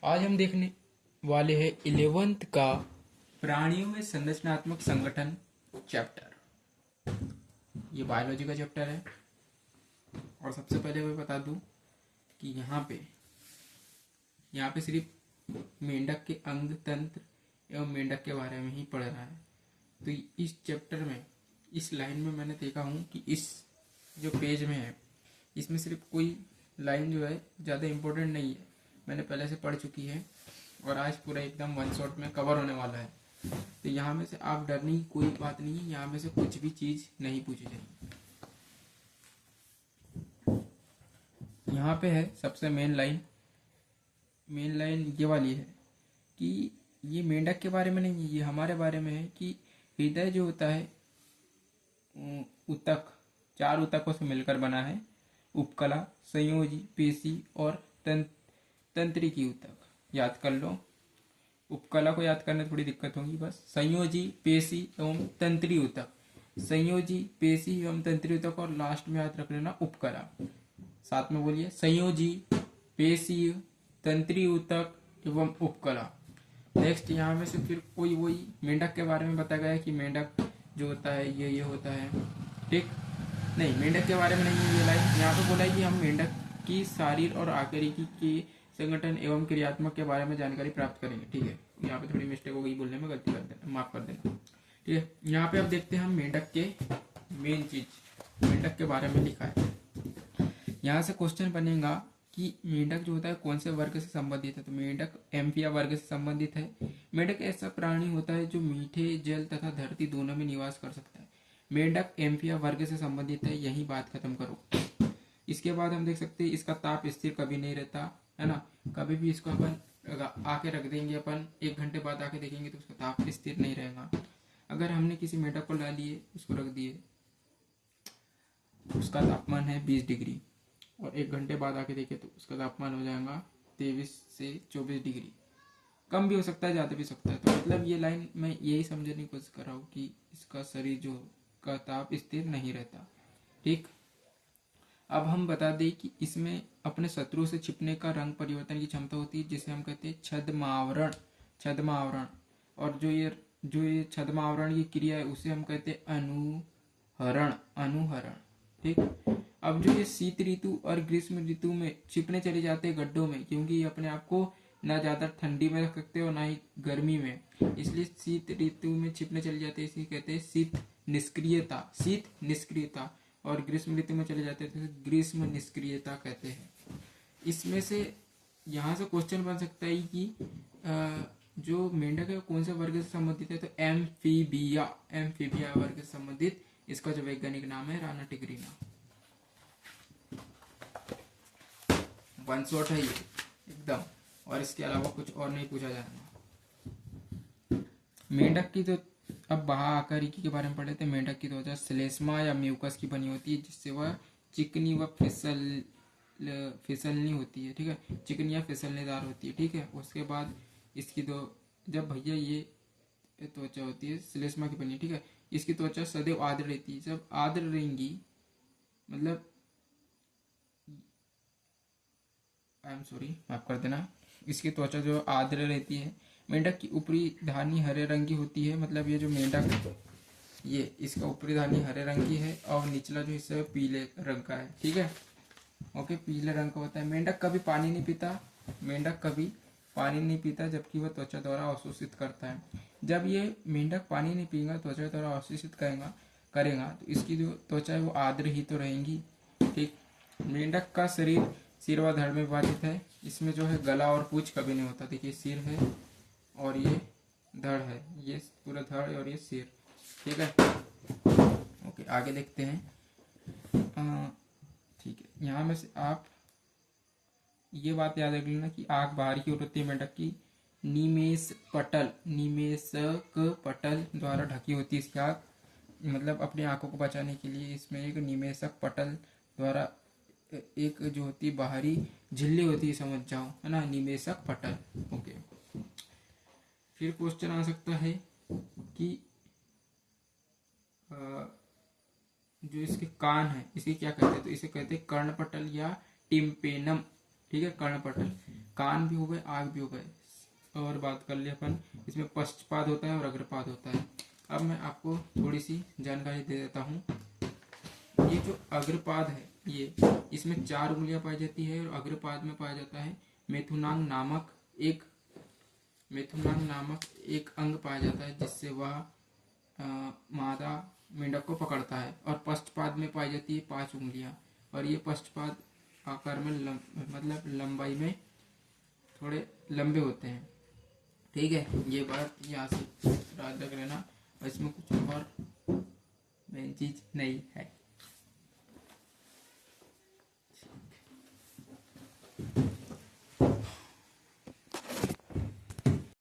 आज हम देखने वाले हैं 11th का प्राणियों में संरचनात्मक संगठन चैप्टर। ये बायोलॉजी का चैप्टर है। और सबसे पहले मैं बता दूं कि यहाँ पे सिर्फ मेंढक के अंग तंत्र एवं मेंढक के बारे में ही पढ़ रहा है। तो इस चैप्टर में इस लाइन में मैंने देखा हूँ कि इस जो पेज में है इसमें सिर्फ कोई लाइन जो है ज़्यादा इम्पोर्टेंट नहीं है, मैंने पहले से पढ़ चुकी है और आज पूरा एकदम वन शॉट में कवर होने वाला है। तो यहाँ में से आप डरने की कोई बात नहीं है, यहाँ में से कुछ भी चीज़ नहीं पूछी जाएगी। यहाँ पे है सबसे मेन लाइन ये वाली है कि ये मेंढक के बारे में नहीं है, ये हमारे बारे में है कि हृदय जो होता है ऊतक, 4 ऊतकों से मिलकर बना है। उपकला, संयोजी, पेशी और तंत्रिकी ऊतक। याद कर लो, उपकला को याद करने थोड़ी दिक्कत होगी, बस संयोजी, पेशी एवं तंत्री ऊतक, संयोजी, पेशी एवं तंत्री ऊतक, और लास्ट में याद रख लेना उपकला। साथ में बोलिए, संयोजी, पेशी, तंत्री ऊतक एवं उपकला। नेक्स्ट यहाँ में से फिर कोई वही मेंढक के बारे में बताया गया है कि मेंढक जो होता है ये होता है, ठीक नहीं, मेंढक के बारे में नहीं है ये लाइन। यहाँ पे बोला है कि हम मेंढक की शारीर और आकारिकी के संगठन एवं क्रियात्मक के बारे में जानकारी प्राप्त करेंगे। ठीक है, यहाँ पे थोड़ी मिस्टेक हो गई, बोलने में गलती कर देना, माफ कर देना। ठीक है, यहाँ पे अब देखते हैं हम मेंढक के मेन चीज, मेंढक के बारे में लिखा है। यहाँ से क्वेश्चन बनेगा कि मेंढक जो होता है कौन से वर्ग से संबंधित है। तो मेंढक एम्फिया वर्ग से संबंधित है। मेंढक ऐसा प्राणी होता है जो मीठे जल तथा धरती दोनों में निवास कर सकता है। मेंढक एम्फिया वर्ग से संबंधित है, यही बात खत्म करो। इसके बाद हम देख सकते हैं इसका ताप स्थिर कभी नहीं रहता है ना, कभी भी इसको अपन आके रख देंगे, अपन 1 घंटे बाद आके देखेंगे तो उसका ताप स्थिर नहीं रहेगा। अगर हमने किसी मेंढक को ला लिए, उसको रख दिए, उसका तापमान है 20 डिग्री और 1 घंटे बाद आके देखे तो उसका तापमान हो जाएगा 23 से 24 डिग्री। कम भी हो सकता है, ज़्यादा भी सकता है। तो मतलब ये लाइन मैं यही समझने की कोशिश कर रहा हूँ कि इसका शरीर जो का ताप स्थिर नहीं रहता। ठीक, अब हम बता दें कि इसमें अपने शत्रु से छिपने का रंग परिवर्तन की क्षमता होती है, जिसे हम कहते हैं छद्मावरण। और जो ये छद्मावरण की क्रिया है उसे हम कहते हैं अनुहरण। ठीक, अब जो ये शीत ऋतु और ग्रीष्म ऋतु में छिपने चले जाते हैं गड्ढों में, क्योंकि ये अपने आप को ना ज्यादा ठंडी में रख सकते और ना ही गर्मी में, इसलिए शीत ऋतु में छिपने चले जाते हैं, इसे कहते हैं शीत निष्क्रियता। और ग्रीष्म ऋतु में चले जाते हैं तो ग्रीष्म निष्क्रियता कहते हैं। इसमें से यहाँ से क्वेश्चन बन सकता है कि जो मेंढक है कौन से वर्ग से संबंधित है। तो एम्फीबिया वर्ग से संबंधित, इसका जो वैज्ञानिक नाम है राना टिग्रीना। वन शॉट है ये एकदम, और इसके अलावा कुछ और नहीं पूछा जाएगा। मेंढक की तो अब बाह्य आकारिकी के बारे में पढ़े थे। मेंढक की त्वचा श्लेष्मा या म्यूकस की बनी होती है, जिससे वह चिकनी व फिसलनी होती है। ठीक है, चिकनी या फिसलनेदार होती है। ठीक है, उसके बाद इसकी जब भैया ये त्वचा होती है श्लेष्मा की बनी, ठीक है, इसकी त्वचा सदैव आर्द्र रहती है। जब आर्द्र रहेंगी मतलब माफ कर देना, इसकी त्वचा जो आर्द्र रहती है। मेंढक की ऊपरी धानी हरे रंग की होती है, मतलब ये जो मेंढक है ये इसका ऊपरी धानी हरे रंग की है और निचला जो हिस्सा है पीले रंग का है। ठीक है, ओके, पीले रंग का होता है। मेंढक कभी पानी नहीं पीता, जबकि वह त्वचा द्वारा अवशोषित करता है। जब ये मेंढक पानी नहीं पीएगा, त्वचा द्वारा अवशोषित करेगा तो इसकी जो त्वचा है वो आर्द्र ही तो रहेंगी। ठीक, मेंढक का शरीर सिर व धड़ में विभाजित है। इसमें जो है गला और पूंछ कभी नहीं होता। देखिए, सिर है और ये धड़ है, ये पूरा धड़ और ये सिर। ठीक है, ओके, आगे देखते हैं। ठीक है, यहाँ में से आप ये बात याद रख लेना कि आंख बाहर की ओर होती है मेंढक की, निमेषक पटल द्वारा ढकी होती है इसकी आंख, मतलब अपनी आंखों को बचाने के लिए इसमें एक निमेषक पटल द्वारा एक जो होती है बाहरी झिल्ली होती है, समझ जाओ, है ना, निमेषक पटल। ओके, फिर क्वेश्चन आ सकता है कि जो इसके कान है इसे क्या कहते हैं। तो इसे कहते हैं कर्णपटल या टिम्पेनम। ठीक है, कर्णपटल। कान भी हो गए, आग भी हो गए। और बात कर ले अपन, इसमें पश्चपाद होता है और अग्रपाद होता है। अब मैं आपको थोड़ी सी जानकारी दे देता हूँ। ये जो अग्रपाद है, ये इसमें 4 उंगलियां पाई जाती है और अग्रपाद में पाया जाता है मेथुनांग नामक एक अंग पाया जाता है, जिससे वह मादा मेंढक को पकड़ता है। और पश्चपाद में पाई जाती है 5 उंगलियां, और ये पश्चपाद आकार में मतलब लंबाई में थोड़े लंबे होते हैं। ठीक है, ये बात यहाँ से याद रख लेना, और इसमें कुछ और मेन चीज नहीं है।